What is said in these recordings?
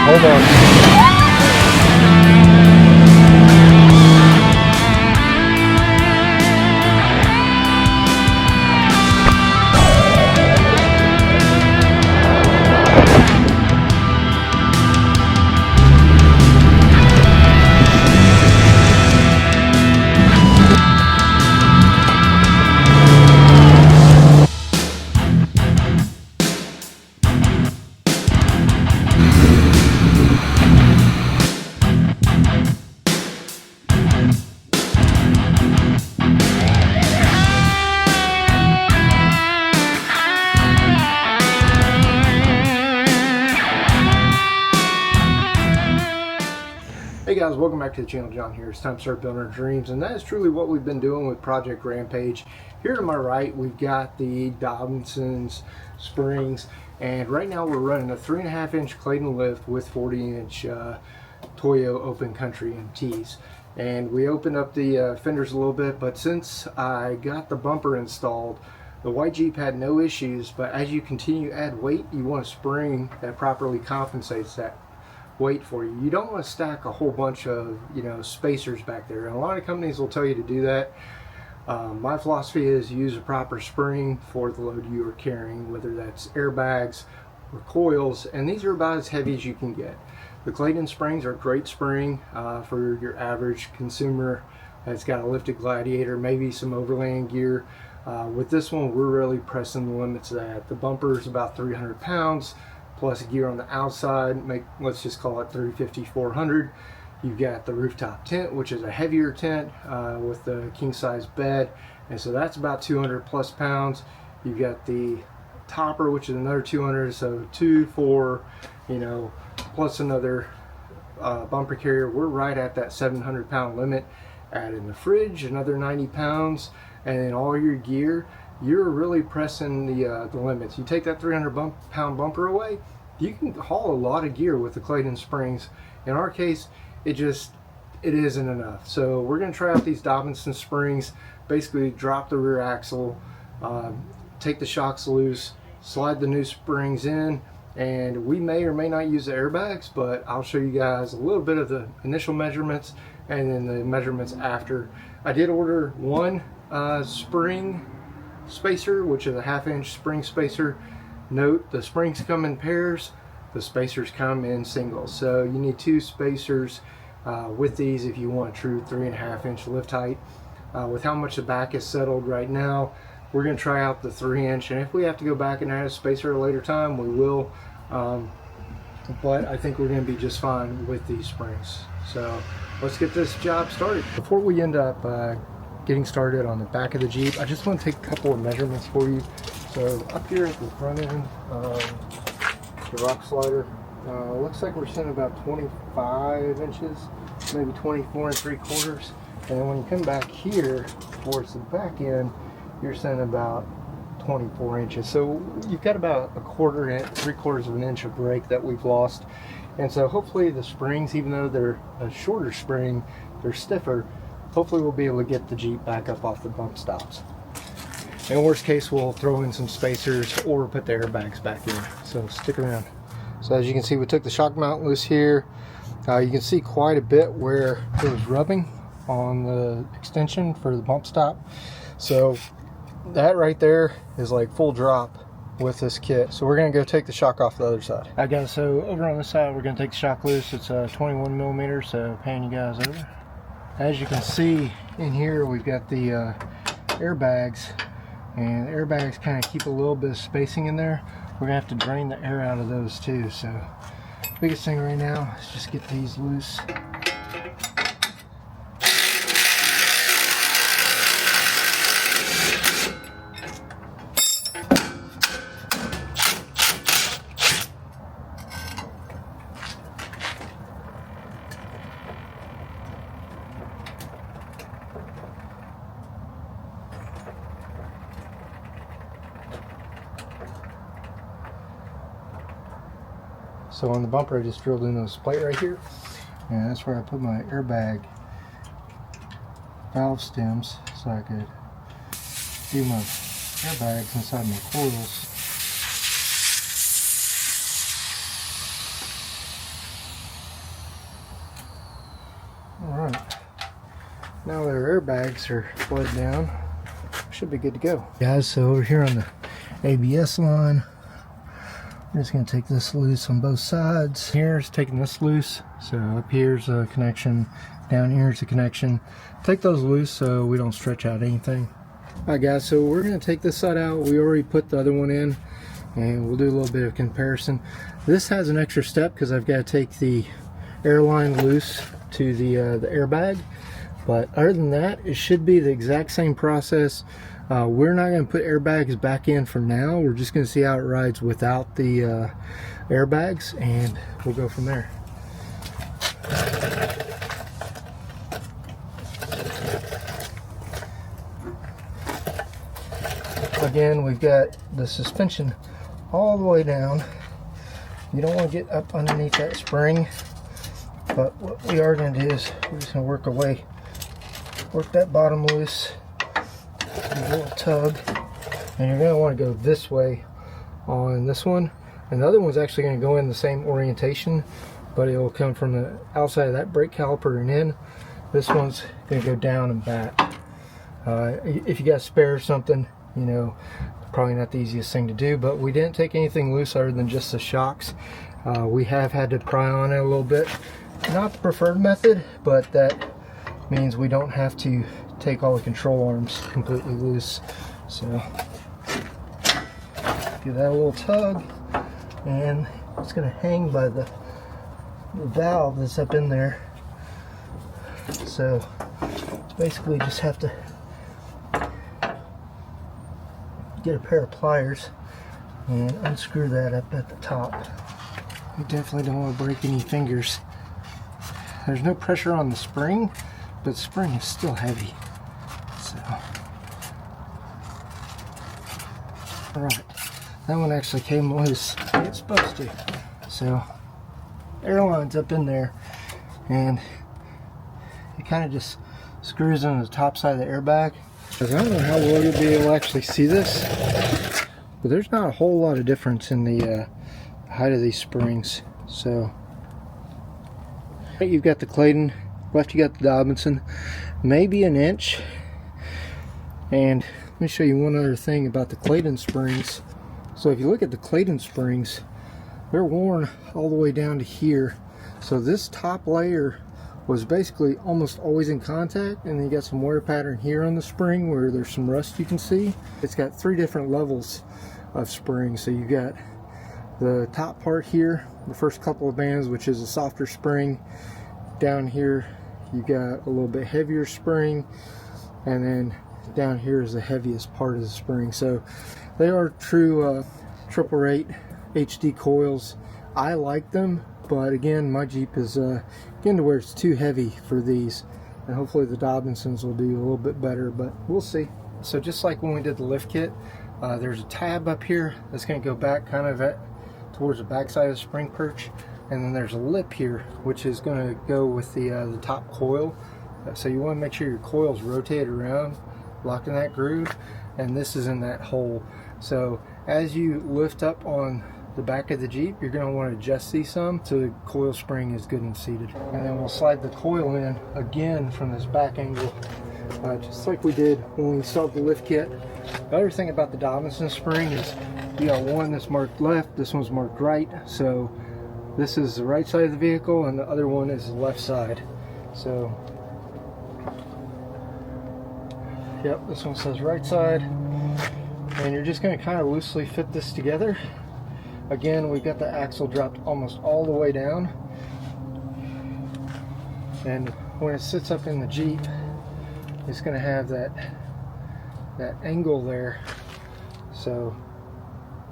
Hold on. Hey guys, welcome back to the channel. John here. It's time to start building our dreams, and that is truly what we've been doing with Project Rampage. Here to my right, we've got the Dobbinson springs, and right now we're running a 3.5-inch Clayton lift with 40-inch Toyo open country and tees. And we opened up the fenders a little bit, but since I got the bumper installed, the white Jeep had no issues. But as you continue to add weight, you want a spring that properly compensates that weight for you. You don't want to stack a whole bunch of spacers back there, and a lot of companies will tell you to do that. My philosophy is use a proper spring for the load you are carrying, whether that's airbags or coils, and these are about as heavy as you can get. The Clayton springs are a great spring for your average consumer that's got a lifted Gladiator, maybe some Overland gear. With this one, we're really pressing the limits of that. The bumper is about 300 pounds plus gear on the outside, let's just call it 350, 400. You've got the rooftop tent, which is a heavier tent with the king size bed, and so that's about 200 plus pounds. You've got the topper, which is another 200, so 2, 4, plus another bumper carrier. We're right at that 700 pound limit. Add in the fridge, another 90 pounds, and then all your gear. You're really pressing the limits. You take that 300 pound bumper away, you can haul a lot of gear with the Clayton springs. In our case, it isn't enough. So we're going to try out these Dobbinson springs. Basically drop the rear axle, take the shocks loose, slide the new springs in, and we may or may not use the airbags, but I'll show you guys a little bit of the initial measurements and then the measurements after. I did order one spring spacer, which is a 1/2-inch spring spacer. Note, the springs come in pairs, the spacers come in singles, so you need 2 spacers with these if you want a true 3.5-inch lift height. With how much the back is settled right now, we're going to try out the 3-inch, and if we have to go back and add a spacer at a later time, we will, but I think we're going to be just fine with these springs. So let's get this job started. Before we end up getting started on the back of the Jeep, I just want to take a couple of measurements for you. So up here at the front end, the rock slider, looks like we're sitting about 25 inches, maybe 24 3/4. And then when you come back here towards the back end, you're sitting about 24 inches. So you've got about a 1/4 inch, 3/4 of an inch of brake that we've lost. And so hopefully the springs, even though they're a shorter spring, they're stiffer. Hopefully we'll be able to get the Jeep back up off the bump stops. In worst case, we'll throw in some spacers or put the airbags back in. So stick around. So as you can see, we took the shock mount loose here. You can see quite a bit where it was rubbing on the extension for the bump stop. So that right there is like full drop with this kit. So we're gonna go take the shock off the other side. Alright guys, so over on this side, we're gonna take the shock loose. It's 21 millimeters, so pan you guys over. As you can see in here, we've got the airbags, and the airbags kind of keep a little bit of spacing in there. We're gonna have to drain the air out of those too. So biggest thing right now is just get these loose. So on the bumper, I just drilled in this plate right here, and that's where I put my airbag valve stems so I could do my airbags inside my coils. Alright, now their airbags are bled down, should be good to go. Guys, so over here on the ABS line, we're just going to take this loose on both sides. Here's taking this loose, so up here's a connection, down here's a connection. Take those loose so we don't stretch out anything. Alright guys, so we're going to take this side out. We already put the other one in, and we'll do a little bit of comparison. This has an extra step because I've got to take the airline loose to the airbag, but other than that, it should be the exact same process. We're not going to put airbags back in for now. We're just going to see how it rides without the airbags, and we'll go from there. Again, we've got the suspension all the way down. You don't want to get up underneath that spring, but what we are going to do is we're just going to work our way, work that bottom loose, a little tug, and you're going to want to go this way on this one, and the other one's actually going to go in the same orientation, but it will come from the outside of that brake caliper and in. This one's going to go down and back. If you got spare or something, you know, probably not the easiest thing to do, but we didn't take anything loose other than just the shocks. We have had to pry on it a little bit. Not the preferred method, but that means we don't have to take all the control arms completely loose. So give that a little tug, and it's going to hang by the valve that's up in there. So basically just have to get a pair of pliers and unscrew that up at the top. You definitely don't want to break any fingers. There's no pressure on the spring, but the spring is still heavy. So, alright, that one actually came loose like it's supposed to. So, airline's up in there, and it kind of just screws into the top side of the airbag. I don't know how well you'll be able to actually see this, but there's not a whole lot of difference in the height of these springs. So right, you've got the Clayton, left you got the Dobbinson, maybe an inch. And let me show you one other thing about the Clayton springs. So if you look at the Clayton springs, they're worn all the way down to here. So this top layer was basically almost always in contact, and then you got some wear pattern here on the spring where there's some rust you can see. It's got 3 different levels of springs. So you got the top part here, the first couple of bands, which is a softer spring. Down here you got a little bit heavier spring, and then down here is the heaviest part of the spring. So they are true 888 HD coils. I like them, but again, my Jeep is getting to where it's too heavy for these, and hopefully the Dobbinsons will do a little bit better, but we'll see. So just like when we did the lift kit, there's a tab up here that's going to go back kind of towards the back side of the spring perch, and then there's a lip here which is going to go with the top coil. So you want to make sure your coil's rotated around, locked in that groove, and this is in that hole. So as you lift up on the back of the Jeep, you're going to want to adjust these some so the coil spring is good and seated. And then we'll slide the coil in again from this back angle, just like we did when we installed the lift kit. The other thing about the Dobbinson spring is you got one that's marked left, this one's marked right. So this is the right side of the vehicle and the other one is the left side. So yep, this one says right side, and you're just going to kind of loosely fit this together. Again, we've got the axle dropped almost all the way down, and when it sits up in the Jeep, it's going to have that angle there, so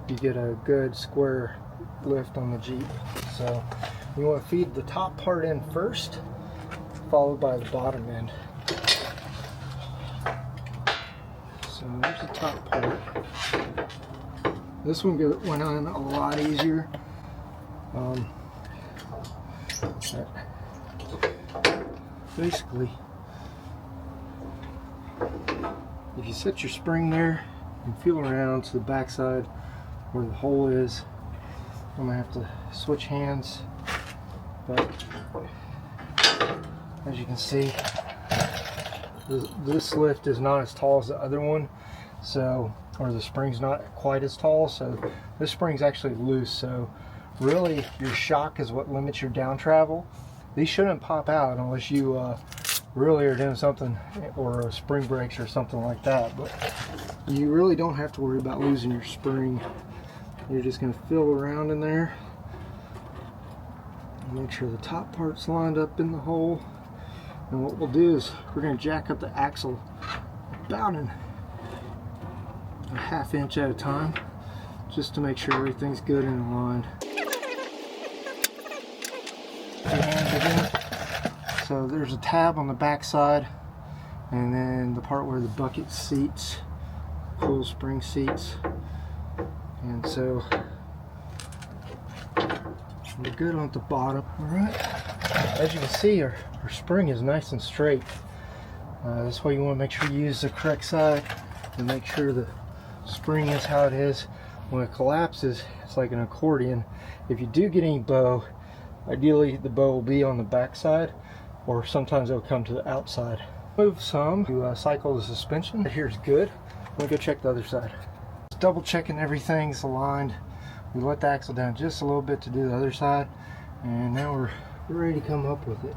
you get a good square lift on the Jeep. So you want to feed the top part in first, followed by the bottom end. So there's the top part. This one went on a lot easier. Basically, if you set your spring there and feel around to the back side where the hole is, I'm gonna have to switch hands, but As you can see, this lift is not as tall as the other one, so, or the spring's not quite as tall, so this spring's actually loose. So really your shock is what limits your down travel. These shouldn't pop out unless you really are doing something, or a spring breaks or something like that, but you really don't have to worry about losing your spring. You're just going to feel around in there, make sure the top part's lined up in the hole, and what we'll do is we're going to jack up the axle about a ½ inch at a time, just to make sure everything's good and aligned. So there's a tab on the back side, and then the part where the bucket seats, cool spring seats, and so we're good on the bottom. Alright, as you can see, our spring is nice and straight. That's why you want to make sure you use the correct side and make sure the spring is how it is. When it collapses, it's like an accordion. If you do get any bow, ideally the bow will be on the back side, or sometimes it'll come to the outside. Move some to cycle the suspension. Here's good. I'm gonna go check the other side. Just double checking everything's aligned. We let the axle down just a little bit to do the other side, and now we're ready to come up with it.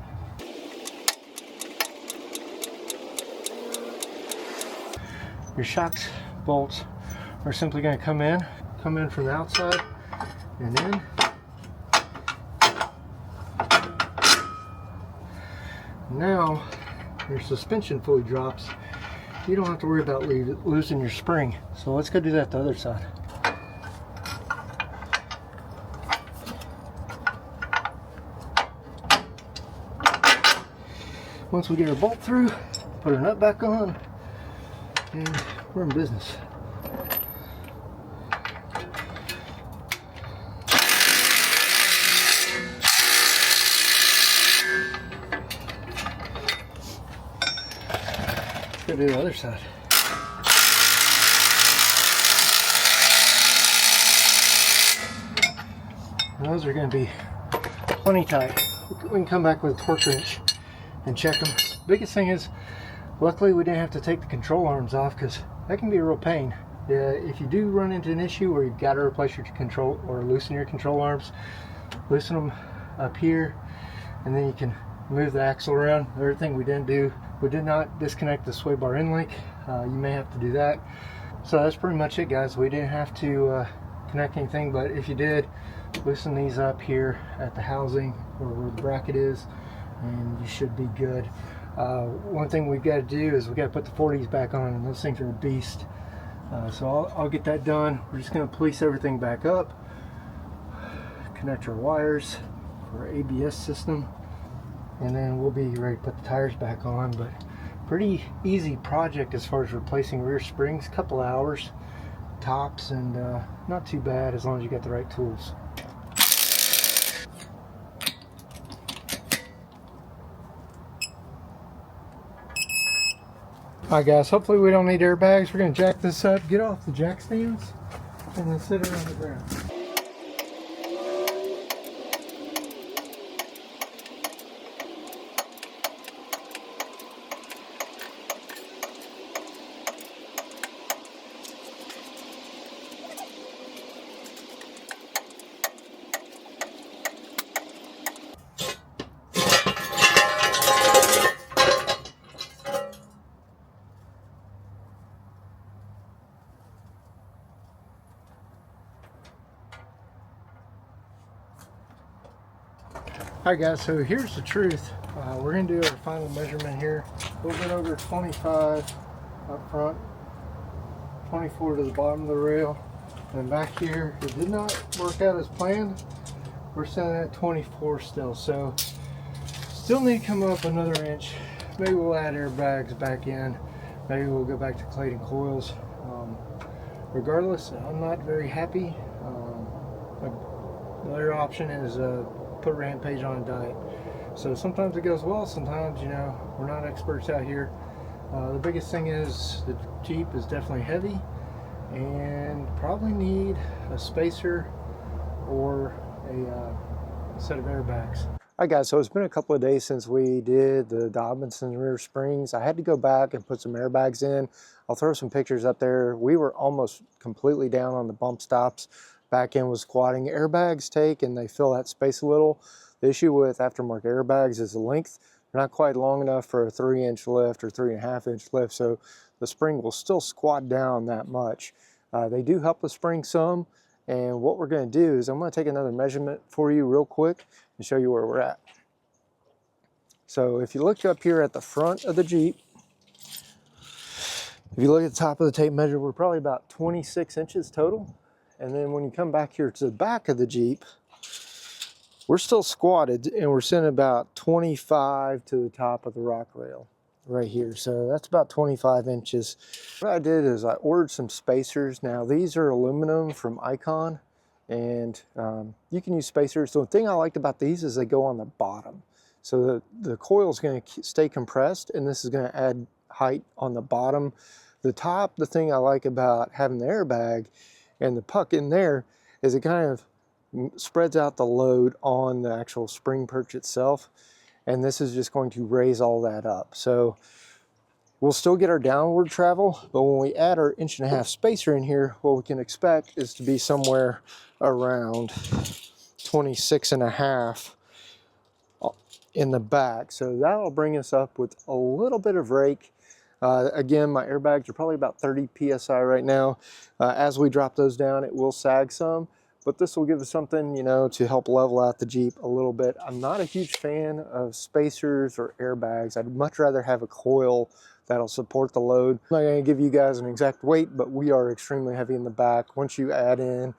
Your shocks bolts are simply going to come in from the outside and in. Now your suspension fully drops. You don't have to worry about losing your spring. So let's go do that the other side. Once we get our bolt through, put our nut back on, and we're in business. Let's go do the other side. And those are going to be plenty tight. We can come back with a torque wrench and check them. Biggest thing is, luckily we didn't have to take the control arms off, because that can be a real pain. If you do run into an issue where you've got to replace your control or loosen your control arms, loosen them up here, and then you can move the axle around. The other thing we didn't do, we did not disconnect the sway bar end link. You may have to do that. So that's pretty much it, guys. We didn't have to connect anything, but if you did, loosen these up here at the housing or where the bracket is, and you should be good. One thing we've got to do is we've got to put the 40s back on, and those things are a beast. So I'll get that done. We're just going to police everything back up, connect our wires for our ABS system, and then we'll be ready to put the tires back on. But pretty easy project as far as replacing rear springs. Couple hours tops, and not too bad as long as you got the right tools. Alright guys, hopefully we don't need airbags. We're going to jack this up, get off the jack stands, and then sit it on the ground. Alright guys, so here's the truth. We're going to do our final measurement here. A little bit over 25 up front, 24 to the bottom of the rail, and back here it did not work out as planned. We're sitting at 24 still, so still need to come up another inch. Maybe we'll add airbags back in. Maybe we'll go back to Clayton coils. Regardless, I'm not very happy. The other option is put Rampage on a diet. So sometimes it goes well, sometimes, you know, we're not experts out here. The biggest thing is the Jeep is definitely heavy and probably need a spacer or a set of airbags. Hi guys, so it's been a couple of days since we did the Dobbinson rear springs. I had to go back and put some airbags in. I'll throw some pictures up there. We were almost completely down on the bump stops. Back end was squatting. Airbags take and they fill that space a little. The issue with aftermarket airbags is the length. They're not quite long enough for a 3-inch lift or 3.5-inch lift, so the spring will still squat down that much. They do help the spring some. And what we're going to do is I'm going to take another measurement for you real quick and show you where we're at. So if you look up here at the front of the Jeep, if you look at the top of the tape measure, we're probably about 26 inches total. And then when you come back here to the back of the Jeep, we're still squatted and we're sitting about 25 to the top of the rock rail right here. So that's about 25 inches. What I did is I ordered some spacers. Now these are aluminum from Icon, and you can use spacers. So the thing I liked about these is they go on the bottom. So the coil is going to stay compressed, and this is going to add height on the bottom. The top, the thing I like about having the airbag and the puck in there is it kind of spreads out the load on the actual spring perch itself. And this is just going to raise all that up. So we'll still get our downward travel, but when we add our 1.5-inch spacer in here, what we can expect is to be somewhere around 26.5 in the back. So that'll bring us up with a little bit of rake. Again, my airbags are probably about 30 PSI right now. As we drop those down, it will sag some. But this will give us something, you know, to help level out the Jeep a little bit. I'm not a huge fan of spacers or airbags. I'd much rather have a coil that'll support the load. I'm not going to give you guys an exact weight, but we are extremely heavy in the back. Once you add in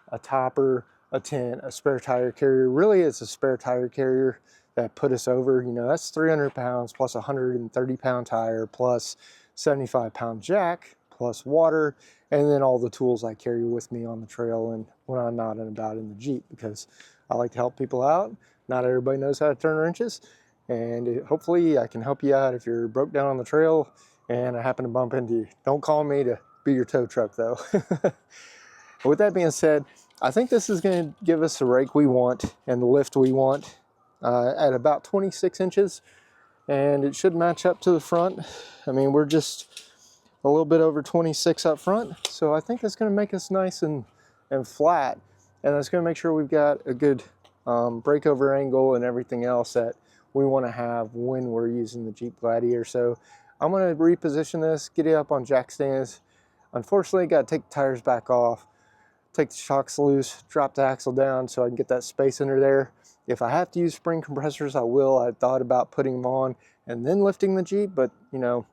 a topper, a tent, a spare tire carrier, really it's a spare tire carrier that put us over. You know, that's 300 pounds plus a 130-pound tire plus 75-pound jack plus water, and then all the tools I carry with me on the trail and when I'm not and about in the Jeep, because I like to help people out. Not everybody knows how to turn wrenches, and hopefully I can help you out if you're broke down on the trail and I happen to bump into you. Don't call me to be your tow truck though. With that being said, I think this is going to give us the rake we want and the lift we want at about 26 inches, and it should match up to the front. I mean, we're just a little bit over 26 up front, so I think that's going to make us nice and flat, and that's going to make sure we've got a good breakover angle and everything else that we want to have when we're using the Jeep Gladiator. So I'm going to reposition this, get it up on jack stands. Unfortunately, got to take the tires back off, take the shocks loose, drop the axle down so I can get that space under there. If I have to use spring compressors, I will. I thought about putting them on and then lifting the Jeep, but you know,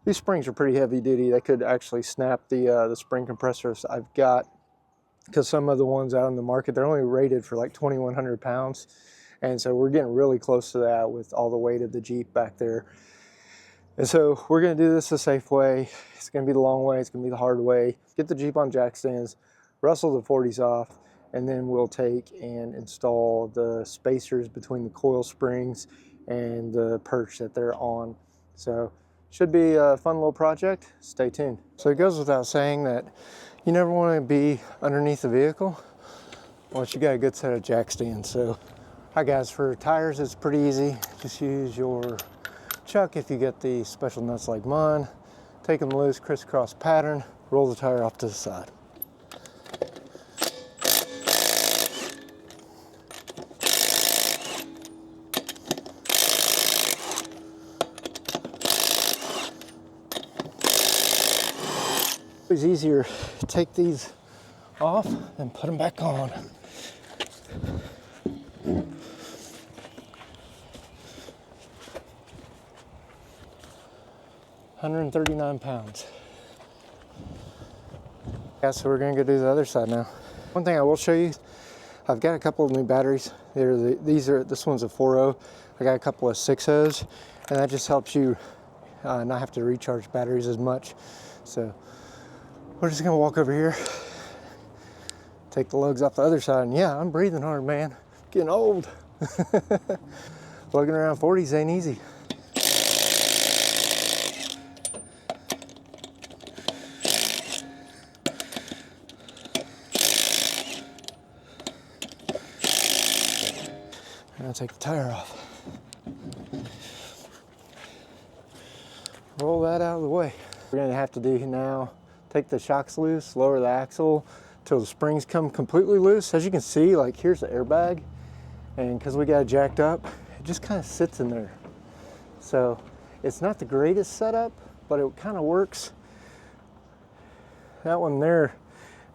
these springs are pretty heavy duty. They could actually snap the spring compressors I've got, because some of the ones out in the market, they're only rated for like 2,100 pounds. And so we're getting really close to that with all the weight of the Jeep back there. And so we're going to do this the safe way. It's going to be the long way. It's going to be the hard way. Get the Jeep on jack stands, rustle the 40s off, and then we'll take and install the spacers between the coil springs and the perch that they're on. So should be a fun little project. Stay tuned. So it goes without saying that you never want to be underneath the vehicle once you got a good set of jack stands. So, hi guys, for tires it's pretty easy. Just use your chuck if you get the special nuts like mine. Take them loose, crisscross pattern, roll the tire off to the side. It's easier to take these off and put them back on. £139. Yeah, so we're gonna go do the other side now. One thing I will show you, I've got a couple of new batteries. This one's a 4.0. I got a couple of 6.0s, and that just helps you not have to recharge batteries as much. So we're just gonna walk over here, take the lugs off the other side, and yeah, I'm breathing hard, man. Getting old. Lugging around 40s ain't easy. Now take the tire off. Roll that out of the way. We're gonna have to do now, take the shocks loose, lower the axle till the springs come completely loose. As you can see, like here's the airbag, and because we got it jacked up, it just kind of sits in there. So it's not the greatest setup, but it kind of works. That one there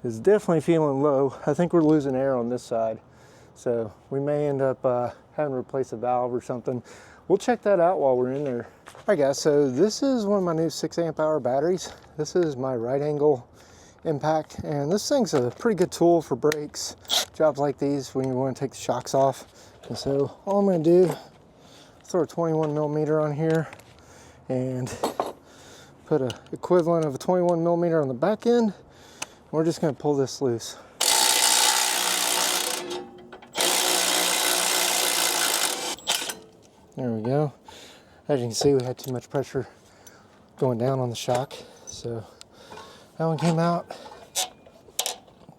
is definitely feeling low. I think we're losing air on this side. So we may end up having to replace a valve or something. We'll check that out while we're in there. All right guys, so this is one of my new 6 amp hour batteries. This is my right angle impact, and this thing's a pretty good tool for brakes, jobs like these when you want to take the shocks off. And so all I'm gonna do, throw a 21 millimeter on here and put an equivalent of a 21 millimeter on the back end. We're just gonna pull this loose. There we go. As you can see, we had too much pressure going down on the shock. So that one came out.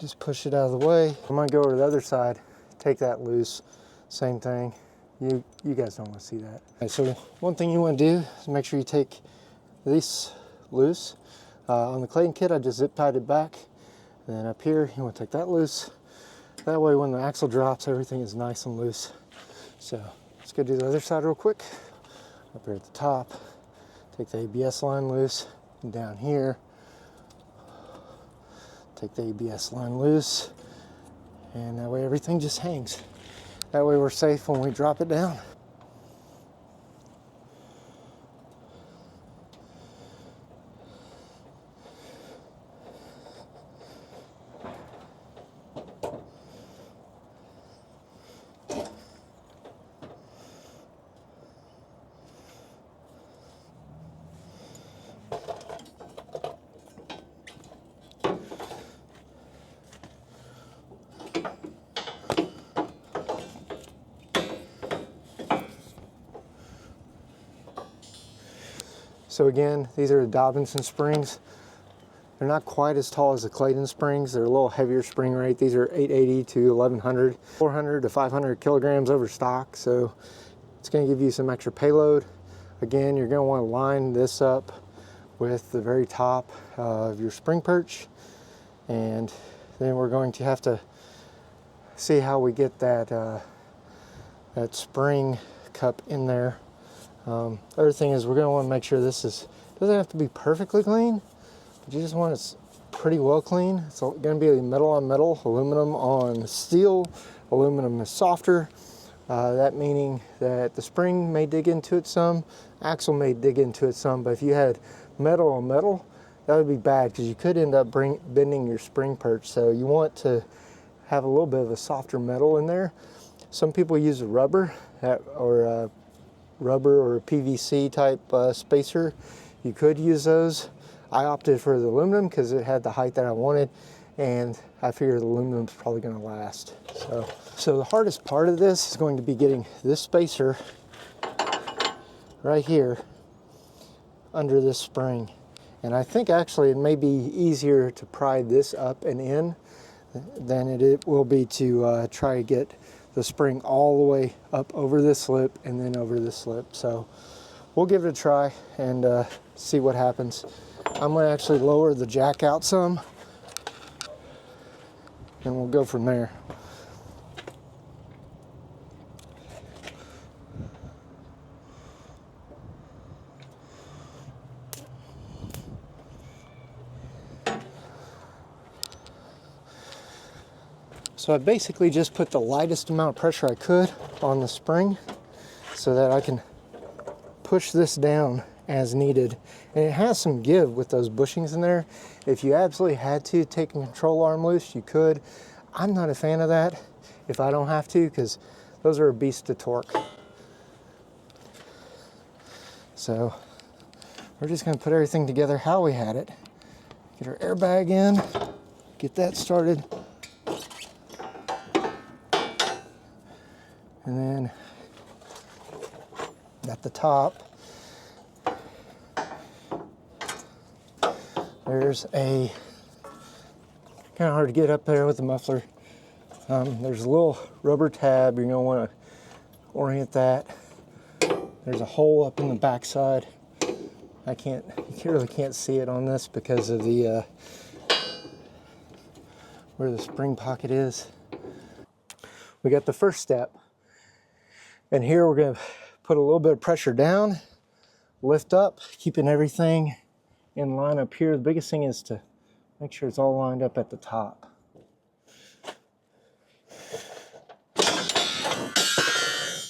Just push it out of the way. I'm gonna go over to the other side, take that loose. Same thing. You guys don't want to see that. Okay, so one thing you want to do is make sure you take this loose. On the Clayton kit, I just zip tied it back. And then up here, you want to take that loose. That way when the axle drops, everything is nice and loose. So let's go do the other side real quick. Up here at the top, take the ABS line loose. And down here, take the ABS line loose. And that way everything just hangs. That way we're safe when we drop it down. So again, these are the Dobbinson springs. They're not quite as tall as the Clayton springs. They're a little heavier spring rate. These are 880 to 1100, 400 to 500 kilograms over stock. So it's going to give you some extra payload. Again, you're going to want to line this up with the very top of your spring perch. And then we're going to have to see how we get that, that spring cup in there. Other thing is we're going to want to make sure this doesn't have to be perfectly clean, but you just want it pretty well clean. It's going to be metal on metal, aluminum on steel. Aluminum is softer, that meaning that the spring may dig into it some, axle may dig into it some, but if you had metal on metal, that would be bad because you could end up bending your spring perch. So you want to have a little bit of a softer metal in there. Some people use a rubber or a PVC type spacer. You could use those. I opted for the aluminum because it had the height that I wanted, and I figured the aluminum's probably going to last. So the hardest part of this is going to be getting this spacer right here under this spring. And I think actually it may be easier to pry this up and in than it will be to try to get the spring all the way up over this lip and then over this lip. So we'll give it a try and see what happens. I'm going to actually lower the jack out some and we'll go from there. So I basically just put the lightest amount of pressure I could on the spring so that I can push this down as needed. And it has some give with those bushings in there. If you absolutely had to take a control arm loose, you could. I'm not a fan of that if I don't have to, because those are a beast to torque. So we're just going to put everything together how we had it. Get our airbag in, get that started. And then at the top, there's a, kind of hard to get up there with the muffler. There's a little rubber tab. You're going to want to orient that. There's a hole up in the backside. You really can't see it on this because of the where the spring pocket is. We got the first step, and here we're going to put a little bit of pressure down, lift up, keeping everything in line up here. The biggest thing is to make sure it's all lined up at the top.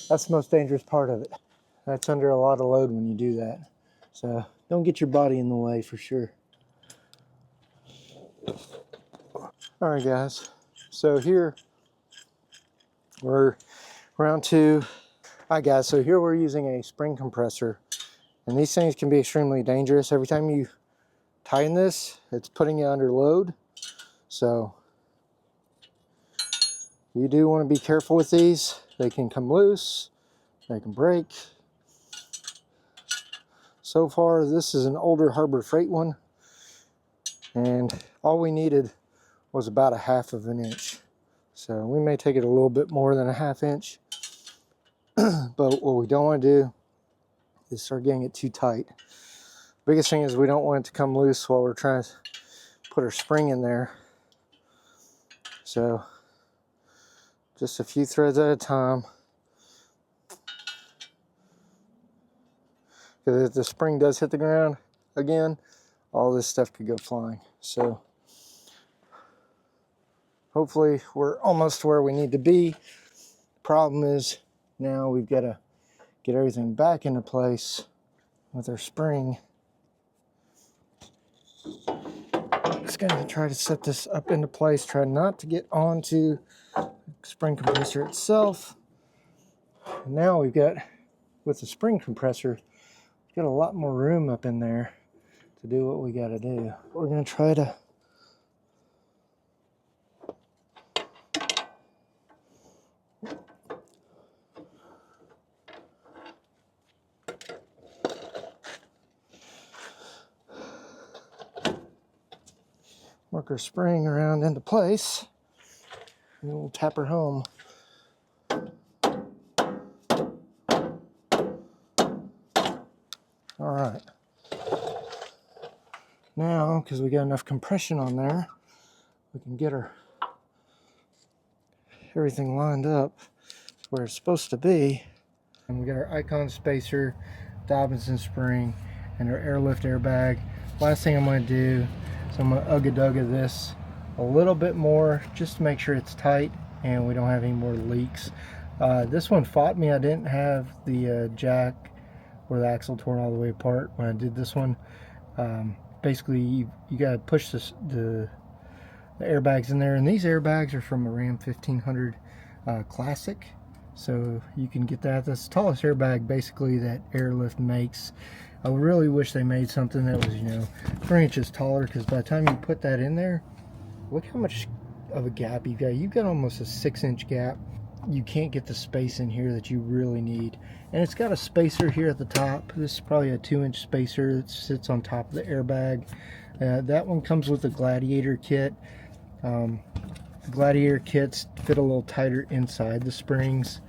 That's the most dangerous part of it. That's under a lot of load when you do that. So don't get your body in the way for sure. All right, guys. So here we're round 2. All right, guys. So here we're using a spring compressor, and these things can be extremely dangerous. Every time you tighten this, it's putting you under load. So you do want to be careful with these. They can come loose. They can break. So far, this is an older Harbor Freight one, and all we needed was about a 1/2 inch. So we may take it a little bit more than a 1/2 inch, but what we don't want to do is start getting it too tight. Biggest thing is we don't want it to come loose while we're trying to put our spring in there. So just a few threads at a time. Because if the spring does hit the ground again, all this stuff could go flying. So hopefully we're almost where we need to be. Problem is now we've got to get everything back into place with our spring. Just going to try to set this up into place. Try not to get onto the spring compressor itself. And now we've got, with the spring compressor, got a lot more room up in there to do what we got to do. We're going to try to work our spring around into place, and we'll tap her home. All right. Now, because we got enough compression on there, we can get everything lined up where it's supposed to be. And we got our Icon spacer, Dobbinson spring, and our Airlift airbag. Last thing I'm going to do is I'm going to ugga-dugga this a little bit more just to make sure it's tight and we don't have any more leaks. This one fought me. I didn't have the jack where the axle torn all the way apart when I did this one. Basically, you got to push the airbags in there, and these airbags are from a Ram 1500 Classic, so you can get that. That's the tallest airbag basically that Airlift makes. I really wish they made something that was, 3 inches taller, because by the time you put that in there, look how much of a gap you've got. You've got almost a 6-inch gap. You can't get the space in here that you really need. And it's got a spacer here at the top. This is probably a 2-inch spacer that sits on top of the airbag. That one comes with the Gladiator kit. The Gladiator kits fit a little tighter inside the springs.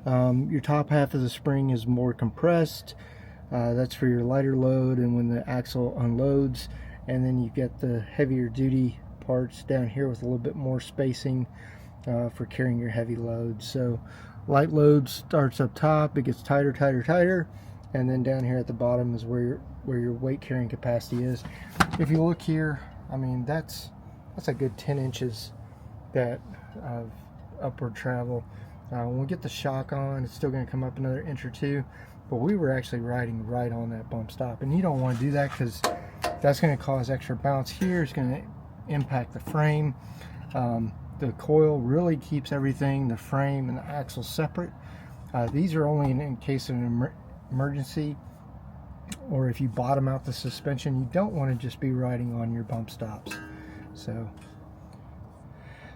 Your top half of the spring is more compressed. That's for your lighter load and when the axle unloads. And then you get the heavier duty parts down here with a little bit more spacing for carrying your heavy loads. So light load starts up top, it gets tighter, and then down here at the bottom is where your weight carrying capacity is. If you look here, I mean, that's a good 10 inches of upward travel. When we get the shock on, it's still going to come up another inch or two, but we were actually riding right on that bump stop, and you don't want to do that because that's going to cause extra bounce here. It's going to impact the frame. The coil really keeps everything, the frame and the axle, separate. These are only in case of an emergency, or if you bottom out the suspension. You don't want to just be riding on your bump stops. So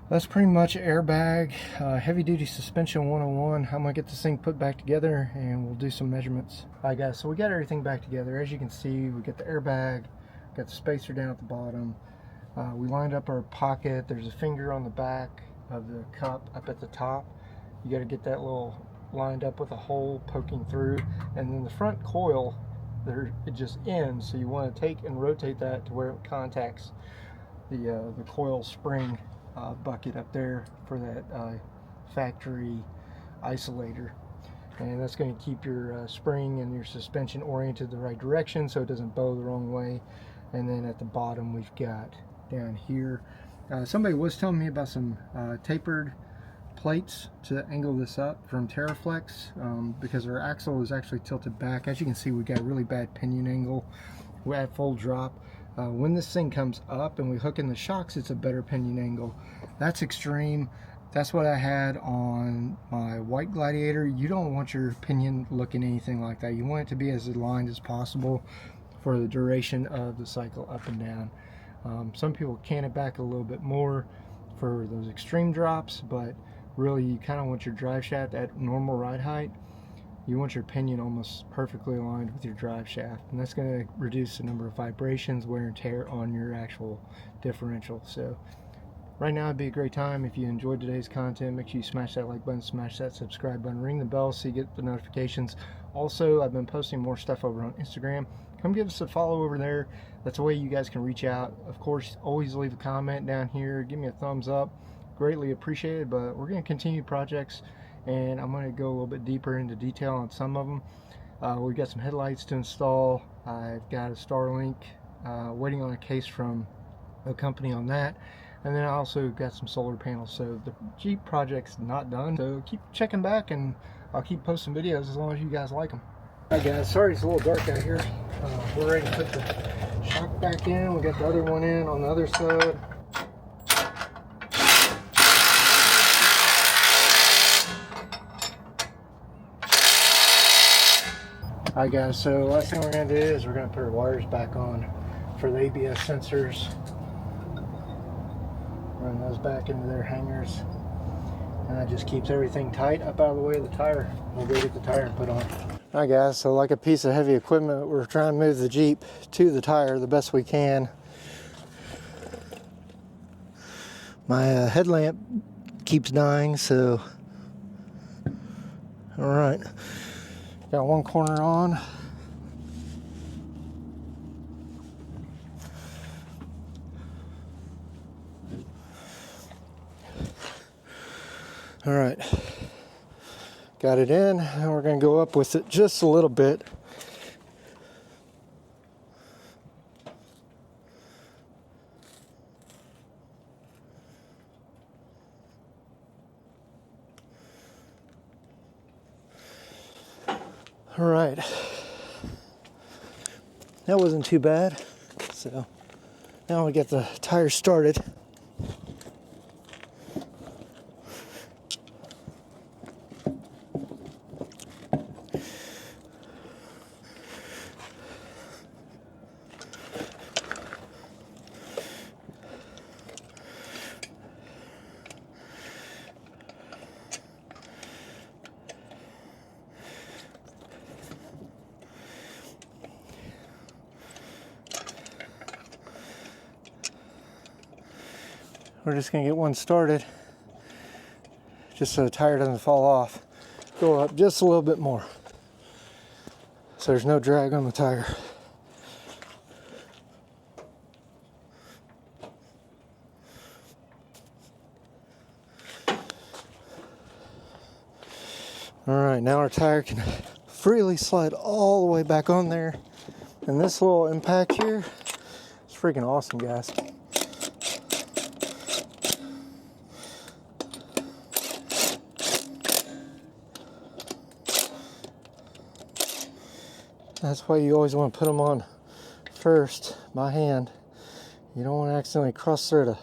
that's pretty much airbag, heavy duty suspension 101. I'm gonna get this thing put back together and we'll do some measurements. Alright guys, so we got everything back together. As you can see, we got the airbag, got the spacer down at the bottom. We lined up our pocket. There's a finger on the back of the cup up at the top. You got to get that little lined up with a hole poking through, and then the front coil there, it just ends, so you want to take and rotate that to where it contacts the coil spring bucket up there for that factory isolator, and that's going to keep your spring and your suspension oriented the right direction so it doesn't bow the wrong way. And then at the bottom we've got down here, somebody was telling me about some tapered plates to angle this up from TerraFlex, because our axle is actually tilted back. As you can see, we got a really bad pinion angle. We're at full drop. When this thing comes up and we hook in the shocks, it's a better pinion angle. That's extreme. That's what I had on my white Gladiator. You don't want your pinion looking anything like that. You want it to be as aligned as possible for the duration of the cycle up and down. Some people can it back a little bit more for those extreme drops, but really you kind of want your drive shaft at normal ride height. You want your pinion almost perfectly aligned with your drive shaft, and that's going to reduce the number of vibrations, wear and tear on your actual differential. So right now would be a great time. If you enjoyed today's content, make sure you smash that like button, smash that subscribe button, ring the bell so you get the notifications. Also, I've been posting more stuff over on Instagram. Come give us a follow over there. That's a way you guys can reach out. Of course, always leave a comment down here. Give me a thumbs up. Greatly appreciated. But we're going to continue projects, and I'm going to go a little bit deeper into detail on some of them. We've got some headlights to install. I've got a Starlink, waiting on a case from a company on that. And then I also got some solar panels. So the Jeep project's not done. So keep checking back, and I'll keep posting videos as long as you guys like them. Alright guys, sorry it's a little dark out here. We're ready to put the shock back in. We got the other one in on the other side. Alright guys, so last thing we're going to do is we're going to put our wires back on for the ABS sensors. Run those back into their hangers, and that just keeps everything tight up out of the way of the tire. We'll go get the tire and put on. Alright guys, so like a piece of heavy equipment, we're trying to move the Jeep to the tire the best we can. My headlamp keeps dying, so alright, got one corner on. Alright, got it in, and we're going to go up with it just a little bit. Alright, that wasn't too bad. So now we get the tires started. We're just going to get one started, just so the tire doesn't fall off. Go up just a little bit more, so there's no drag on the tire. Alright, now our tire can freely slide all the way back on there. And this little impact here is freaking awesome, guys. That's why you always want to put them on first by hand. You don't want to accidentally cross-thread a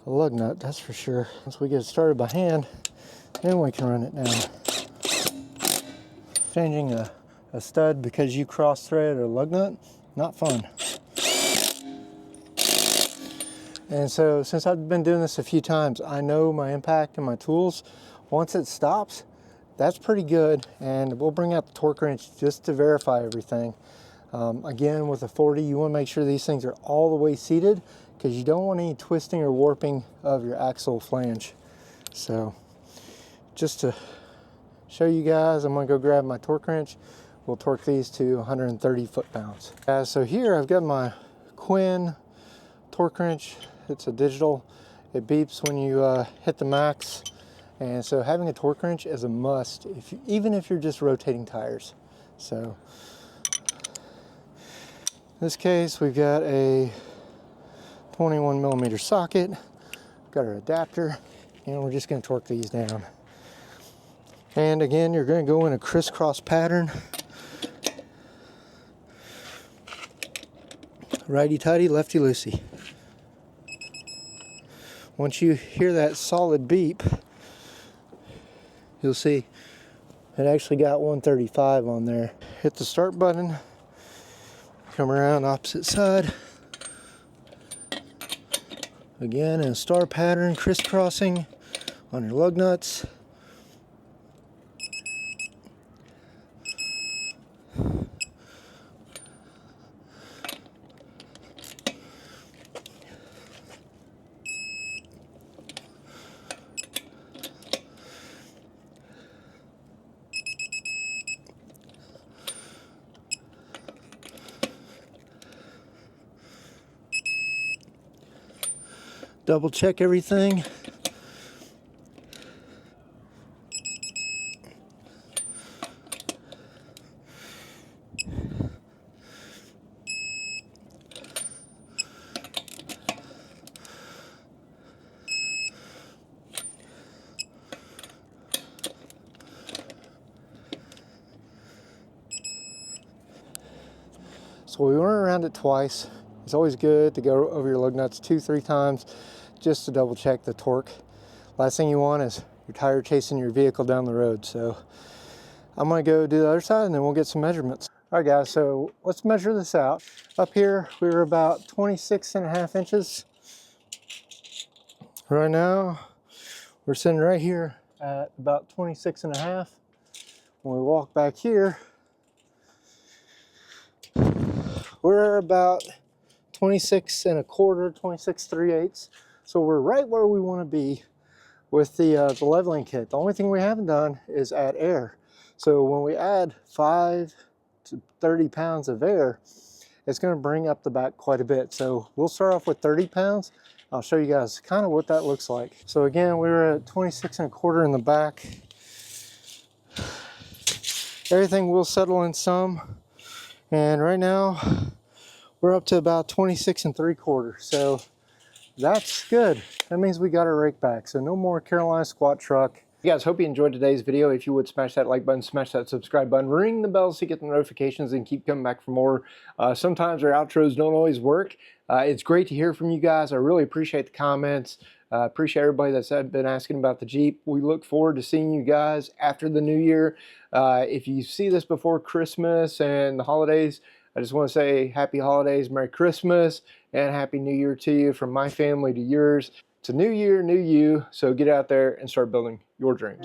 lug nut, that's for sure. Once we get it started by hand, then we can run it down. Changing a stud because you cross-thread a lug nut, not fun. And so since I've been doing this a few times, I know my impact and my tools. Once it stops, that's pretty good, and we'll bring out the torque wrench just to verify everything. Again, with a 40, you want to make sure these things are all the way seated, because you don't want any twisting or warping of your axle flange. So just to show you guys. I'm gonna go grab my torque wrench. We'll torque these to 130 foot-pounds. So here I've got my Quinn torque wrench. It's a digital. It beeps when you hit the max. And so having a torque wrench is a must, even if you're just rotating tires. So in this case, we've got a 21 millimeter socket, got our adapter, and we're just gonna torque these down. And again, you're gonna go in a crisscross pattern. Righty-tighty, lefty-loosey. Once you hear that solid beep, you'll see it actually got 135 on there. Hit the start button, come around opposite side. Again, in a star pattern, crisscrossing on your lug nuts. Double check everything. So we went around it twice. It's always good to go over your lug nuts 2-3 times just to double check the torque. Last thing you want is your tire chasing your vehicle down the road. So I'm gonna go do the other side and then we'll get some measurements. All right guys, so let's measure this out. Up here, we were about 26.5 inches. Right now, we're sitting right here at about 26.5. When we walk back here, we're about 26.25, 26.3/8. So we're right where we want to be with the leveling kit. The only thing we haven't done is add air. So when we add 5 to 30 pounds of air, it's going to bring up the back quite a bit. So we'll start off with 30 pounds. I'll show you guys kind of what that looks like. So again, we were at 26.25 in the back. Everything will settle in some. And right now, we're up to about 26.75. So that's good. That means we got our rake back. So no more Carolina squat truck. You guys, hope you enjoyed today's video. If you would, smash that like button, smash that subscribe button, ring the bell so you get the notifications and keep coming back for more. Sometimes our outros don't always work. It's great to hear from you guys. I really appreciate the comments. Appreciate everybody that's been asking about the Jeep. We look forward to seeing you guys after the new year. If you see this before Christmas and the holidays, I just want to say happy holidays, Merry Christmas, and Happy New Year to you from my family to yours. It's a new year, new you, so get out there and start building your dreams.